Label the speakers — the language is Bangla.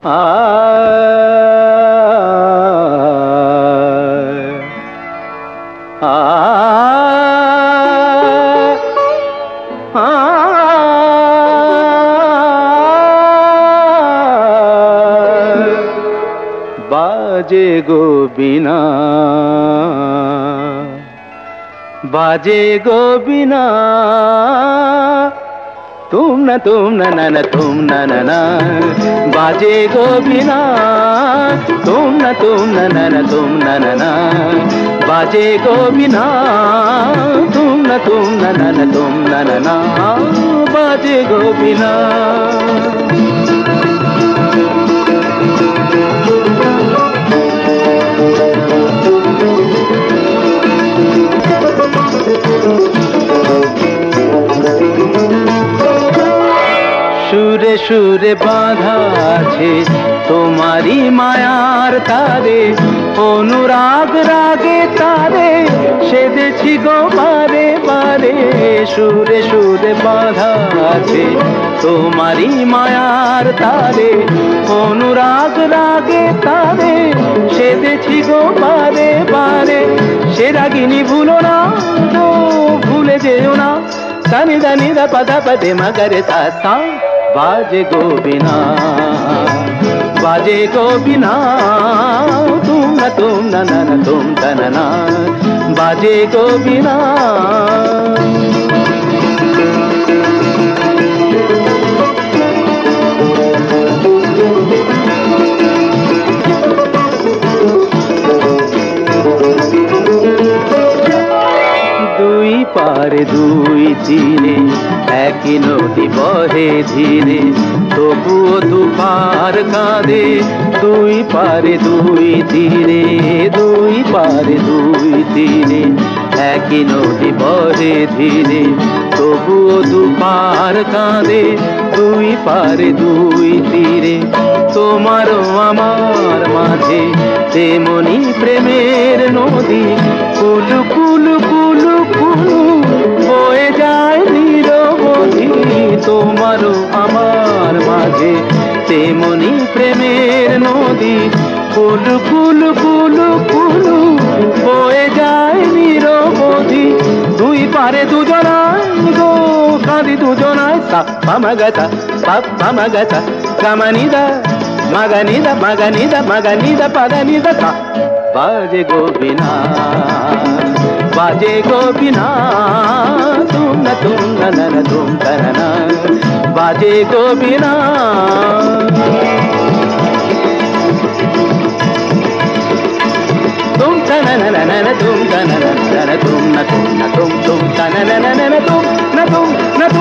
Speaker 1: आ बाजे गो बिना, बाजे गो बिना, तुम न तुम न बाजे गो बिना, तुम न तुम न बाजे गो बिना, तुम न तुम न बाजे गो बिना। সুরে সুরে বাঁধা আছে তোমারি মায়ার তারে, অনুরাগ রাগে তারে সেদেছি গো বারে বারে। সুরে সুরে বাঁধা আছে তোমারি মায়ার তারে, অনুরাগ রাগে তারে সেদেছি গো বারে বারে। সে রাগিনী ভুলো না তো ভুলে যেও না, সানি দানি দা পদা পদে মগরে सा सा। बाजे गो बिना, बाजे गो बिना, तुम न तुम न बाजे गो बिना। দুই পারে দুই তীরে একই নদী বহে ধীরে, তবুও দুপার কাঁদে। দুই পারে দুই তীরে, দুই পারে দুই তীরে একই নদী বহে ধীরে, তবুও দুপার কাঁদে। দুই পারে দুই তীরে তোমারও আমার মাঝে তেমনি প্রেমের নদী, কুলু কুলু কুলু কুলু বয়ে যায় নিরবধি। তোমারও আমার মাঝে তেমনি প্রেমের নদী, কুলু কুলু কুলু কুলু বয়ে যায় নিরবধি। দুই পারে দুজনায় গো কাঁদি দুজনায়, সা পামাগাতা পাপ পামাগাতা গামানিদা মাগানিদা মাগানিদা মাগানিদা পাদানিদা তা। बाजे गो बिना, बाजे गो बिना, तुम न तुम न बाजे गो बिना। तुम तन तुम तन तुम न तुम न तुम तुम तन तुम न तुम न तुम